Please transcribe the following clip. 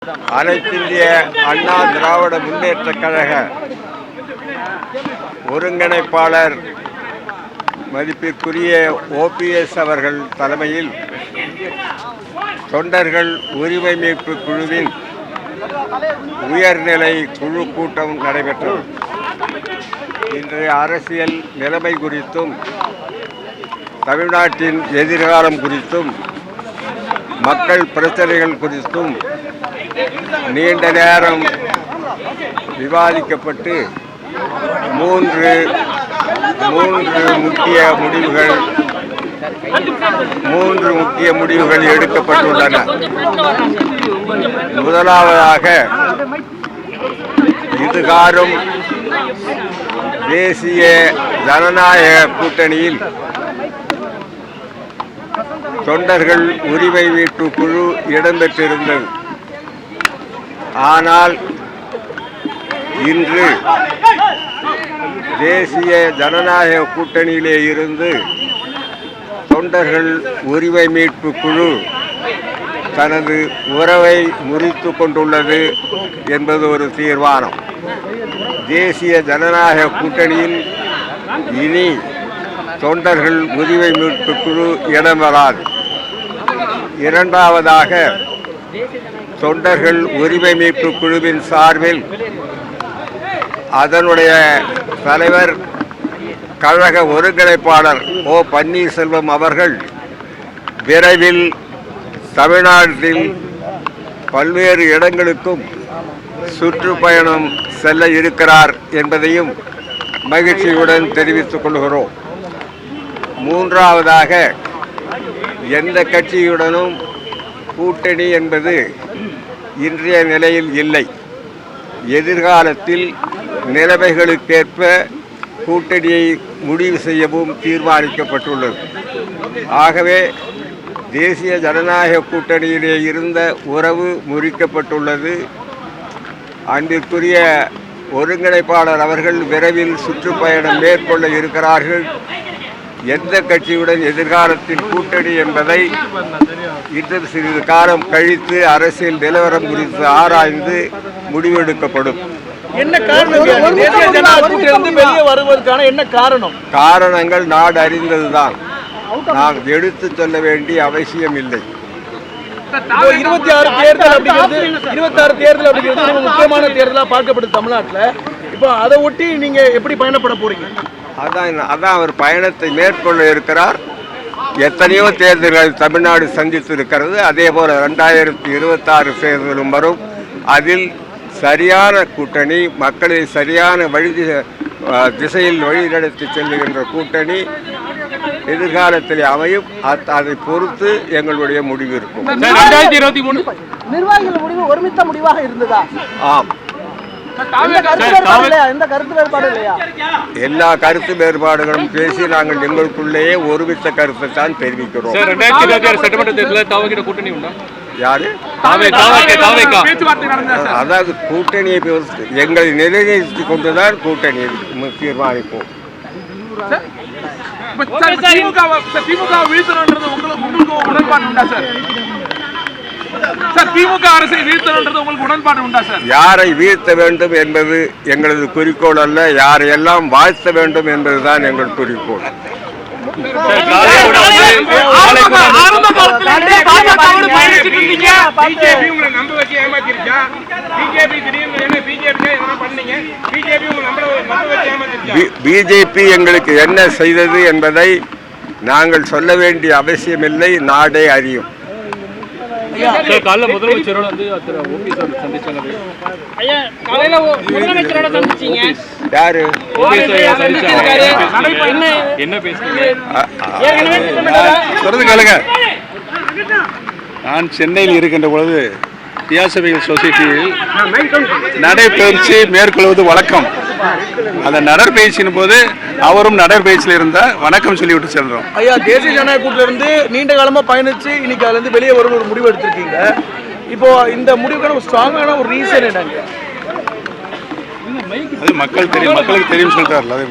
அனைத்திந்திய அண்ணா திராவிட முன்னேற்றக் கழக ஒருங்கிணைப்பாளர் மதிப்பிற்குரிய OPS அவர்கள் தலைமையில் தொண்டர்கள் உரிமை மீட்பு குழுவின் உயர்நிலை குழு கூட்டம் நடைபெற்றது. இன்றைய அரசியல் நிலைமை குறித்தும் தமிழ்நாட்டின் எதிர்காலம் குறித்தும் மக்கள் பிரச்சனைகள் குறித்தும் நீண்ட நேரம் விவாதிக்கப்பட்டு மூன்று முக்கிய முடிவுகள் எடுக்கப்பட்டுள்ளன. முதலாவதாக, இதுகாரும் தேசிய ஜனநாயக கூட்டணியில் தொண்டர்கள் உரிமை மீட்பு குழு இடம்பெற்றிருந்தது. ஆனால் இன்று தேசிய ஜனநாயக கூட்டணியிலே இருந்து தொண்டர்கள் உரிமை மீட்பு குழு தனது உறவை முறித்து கொண்டுள்ளது என்பது ஒரு தீர்மானம். தேசிய ஜனநாயக கூட்டணியில் இனி தொண்டர்கள் உரிமை மீட்பு குழு இடம்பெறாது. இரண்டாவதாக, தொண்டர்கள் உரிமை மீட்பு குழுவின் சார்பில் அதனுடைய தலைவர் கழக ஒருங்கிணைப்பாளர் O. பன்னீர்செல்வம் அவர்கள் விரைவில் தமிழ்நாட்டில் பல்வேறு இடங்களுக்கும் சுற்றுப்பயணம் செல்ல இருக்கிறார் என்பதையும் மகிழ்ச்சியுடன் தெரிவித்துக் கொள்கிறோம். மூன்றாவதாக, எந்த கட்சியுடனும் கூட்டணி என்பது இன்றைய நிலையில் இல்லை. எதிர்காலத்தில் நிலைமைகளுக்கேற்ப கூட்டணியை முடிவு செய்யவும் தீர்மானிக்கப்பட்டுள்ளது. ஆகவே தேசிய ஜனநாயக கூட்டணியிலே இருந்த உறவு முறிக்கப்பட்டுள்ளது. அன்பிற்குரிய ஒருங்கிணைப்பாளர் அவர்கள் விரைவில் சுற்றுப்பயணம் மேற்கொள்ள இருக்கிறார்கள். எந்த கட்சியுடன் எதிர்காலத்தில் கூட்டணி என்பதை இன்னும் சிறிது காலம் கழித்து அரசியல் நிலவரம் குறித்து ஆராய்ந்து முடிவெடுக்கப்படும். என்ன காரணம்? காரணங்கள் நாடு அறிந்ததுதான். நாம் எடுத்து சொல்ல வேண்டிய அவசியம் இல்லை. 26 தேர்தல் அப்படிங்கிறது முக்கியமான தேர்தலாக பார்க்கப்படுது தமிழ்நாட்டில். இப்போ அதை ஒட்டி நீங்க எப்படி பயணப்பட போறீங்க? அதான் அவர் பயணத்தை மேற்கொள்ள இருக்கிறார். எத்தனையோ தேர்தல்கள் தமிழ்நாடு சந்தித்து இருக்கிறது. அதே போல 2026 தேர்தலும் வரும். அதில் சரியான கூட்டணி, மக்களை சரியான திசையில் வழிநடத்தி செல்லுகின்ற கூட்டணி எதிர்காலத்தில் அமையும். அதை பொறுத்து எங்களுடைய முடிவு இருக்கும். 2023 நிர்வாகிகள் முடிவு ஒருமித்த முடிவாக இருந்ததா? ஆம். எல்லா கருத்து வேறுபாடுகளும் பேசி நாங்கள் எங்களுக்குள்ளேயே ஒருமித்த கருத்தை தான் தெரிவிக்கிறோம். யாரு? அதாவது கூட்டணியை எங்களை நிலைநிறுத்தி கொண்டுதான் கூட்டணியை தீர்மானிப்போம். யாரை வீழ்த்த வேண்டும் என்பது எங்களது குறிக்கோள் அல்ல. யாரையெல்லாம் வாழ்த்த வேண்டும் என்பதுதான் எங்கள் குறிக்கோள். பிஜேபி எங்களுக்கு என்ன செய்தது என்பதை நாங்கள் சொல்ல வேண்டிய அவசியமில்லை. நாடே அறியும். நான் சென்னையில் இருக்கின்ற பொழுது தியாசபைகள் சொசைட்டியில் நடைபயிற்சி மேற்கொள்வது வழக்கம். அந்த நடைபயிற்சியின் போது அவரும் நடைபயிற்சியில் இருந்தால் வணக்கம் சொல்லிவிட்டு செல்றோம். ஐயா, தேசிய ஜனநாயக கூட்டில இருந்து நீண்ட காலமா பயணிச்சு இன்னைக்கு அதுல இருந்து வெளியே வரும் ஒரு முடிவு எடுத்திருக்கீங்க. இப்போ இந்த முடிவுக்கான ஒரு ஸ்ட்ராங்கான ஒரு ரீசன் என்னங்க? அது மக்களுக்கு தெரியும் சொல்றாருல்ல. அதே